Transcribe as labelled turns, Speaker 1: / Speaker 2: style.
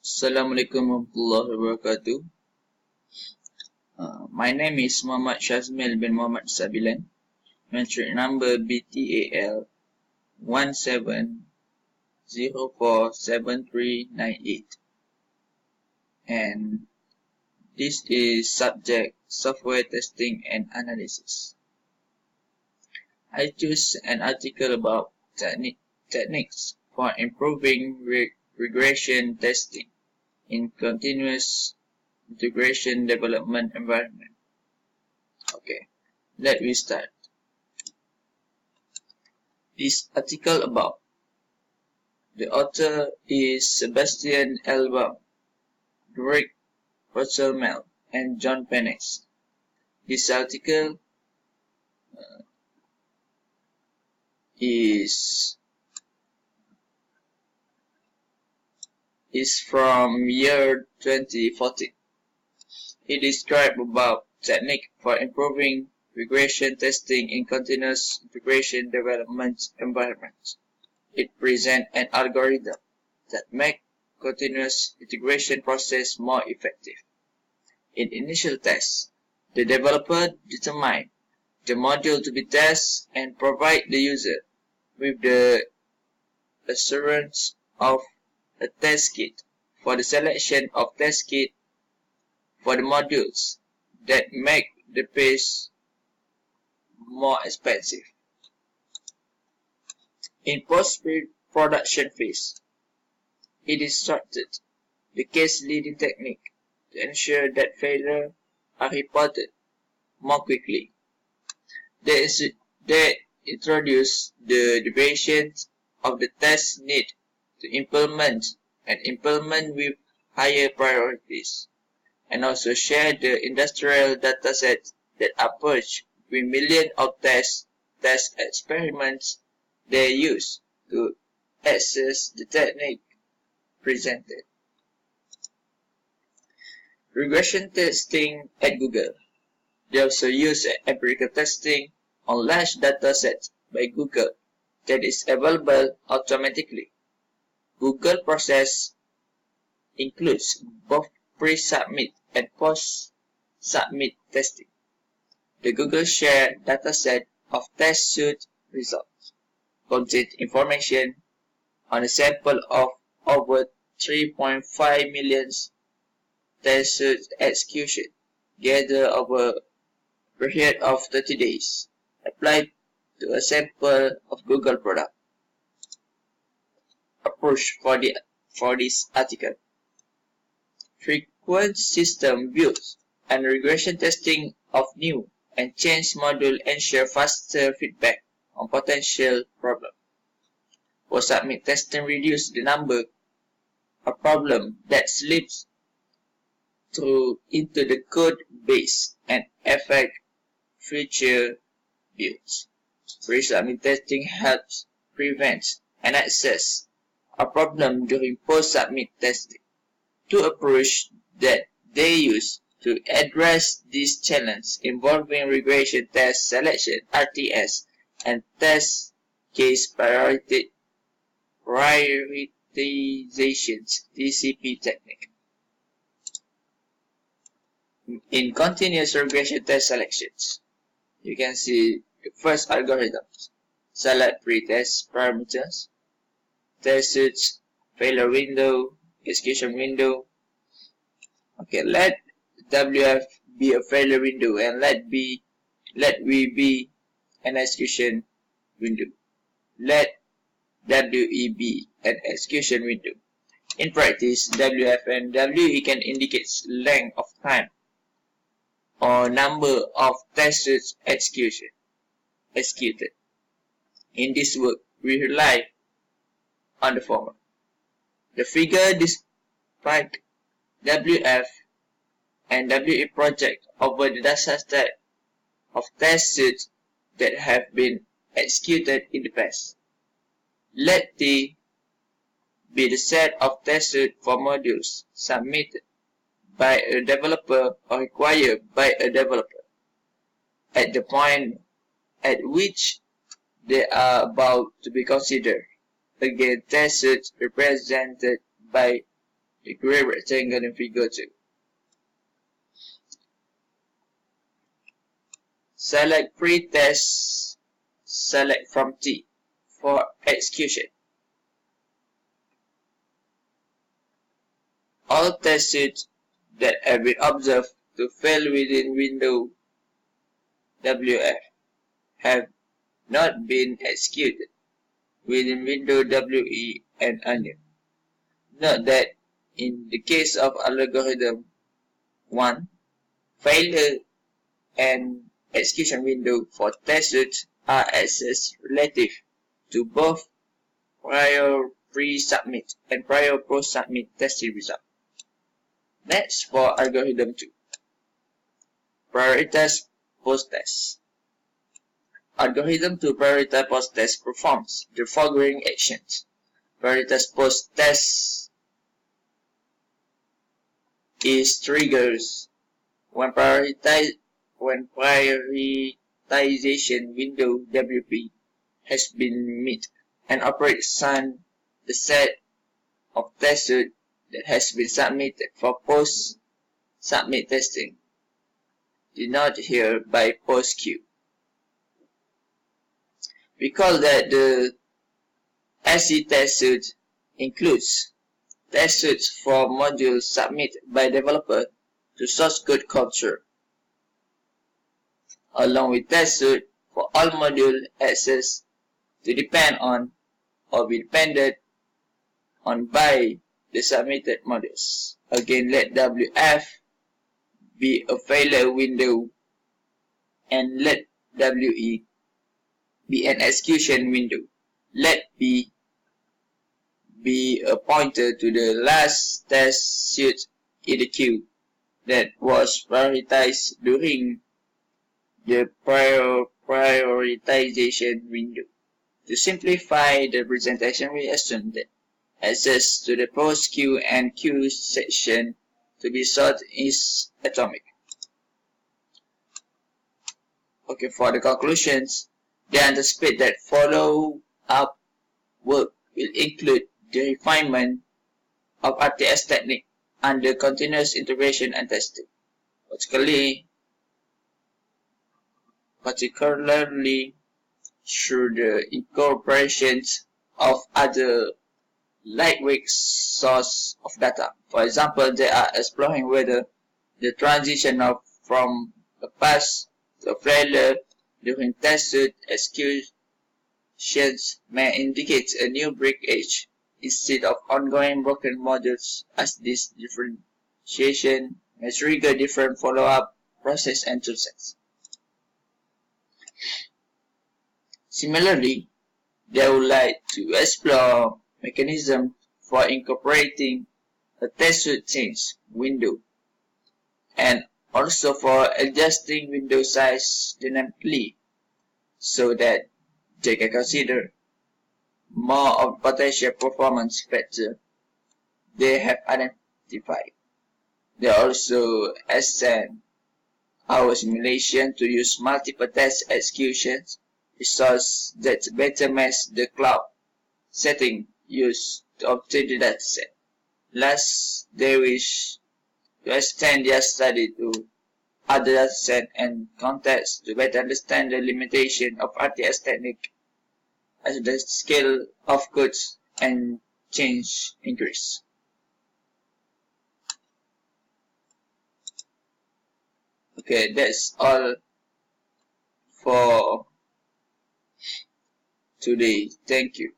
Speaker 1: Assalamualaikum warahmatullahi wabarakatuh. My name is Muhammad Shazmil bin Muhammad Sabilan. Metric number BTAL 17047398. And this is subject software testing and analysis. I choose an article about techniques for improving regression testing in continuous integration development environment. Okay, let me start. This article about the author is Sebastian Elbaum, Rick Rosselmel, and John Pennex. This article is from year 2014. It describes about technique for improving regression testing in continuous integration development environments. It presents an algorithm that makes continuous integration process more effective. In initial tests, the developer determines the module to be tested and provide the user with the assurance of a test kit for the selection of test kit for the modules that make the phase more expensive. In post-production phase, it is structured the case leading technique to ensure that failures are reported more quickly. They introduce the deviations of the test need to implement with higher priorities, and also share the industrial dataset that approach with millions of test experiments they use to assess the technique presented. Regression testing at Google. They also use empirical testing on large datasets by Google that is available automatically. Google process includes both pre-submit and post-submit testing. The Google share dataset of test suite results contains information on a sample of over 3.5 million test suite execution gathered over a period of 30 days, applied to a sample of Google product. Approach for this article. Frequent system builds and regression testing of new and changed module ensure faster feedback on potential problems. Post-submit testing reduces the number of problems that slips through into the code base and affect future builds. Pre-submit testing helps prevent and access a problem during post-submit testing. Two approaches that they use to address this challenge involving regression test selection (RTS) and test case prioritizations (TCP) technique. In continuous regression test selections, you can see the first algorithms. Select pre-test parameters, test suits, failure window, execution window. Okay, let WF be a failure window and let V be an execution window. Let WE be an execution window. In practice, WF and WE can indicate length of time or number of test suits executed. In this work, we rely on the former. The figure describes WF and WE project over the dataset of test suits that have been executed in the past. Let T be the set of test suits for modules submitted by a developer or required by a developer at the point at which they are about to be considered. Again, test suits represented by the gray rectangle in figure 2. Select pre-test, select from T for execution. All test suites that have been observed to fail within window WF have not been executed within window WE and onion. Note that in the case of algorithm 1, failure and execution window for test suites are accessed relative to both prior pre-submit and prior post-submit testing result. Next, for algorithm 2, prioritize post-test. Algorithm 2 prioritize post-test performs the following actions. Prioritize post-test is triggers when prioritization window WP has been met and operates on the set of test suite that has been submitted for post-submit testing, denoted here by post-Q. Recall that the SE test suite includes test suites for modules submitted by developer to source code culture, along with test suite for all module access to depend on or be depended on by the submitted modules. Again, let WF be a failure window and let WE be an execution window. Let P be a pointer to the last test suite in the queue that was prioritized during the prioritization window. To simplify the presentation, we assume that access to the post queue and queue section to be sought is atomic. Okay, for the conclusions, they anticipate that follow-up work will include the refinement of RTS technique under continuous integration and testing, particularly through the incorporations of other lightweight source of data. For example, they are exploring whether the transition from a pass to a failure during test suite executions may indicate a new breakage instead of ongoing broken modules, as this differentiation may trigger different follow-up process and toolsets. Similarly, they would like to explore mechanisms for incorporating a test suite change window and also for adjusting window size dynamically so that they can consider more of potential performance factors they have identified. They also extend our simulation to use multiple test executions resource that better match the cloud setting used to obtain the dataset. Last, they wish to extend their study to other datasets and contexts to better understand the limitation of RTS technique as the scale of codes and change increase. Okay, that's all for today. Thank you.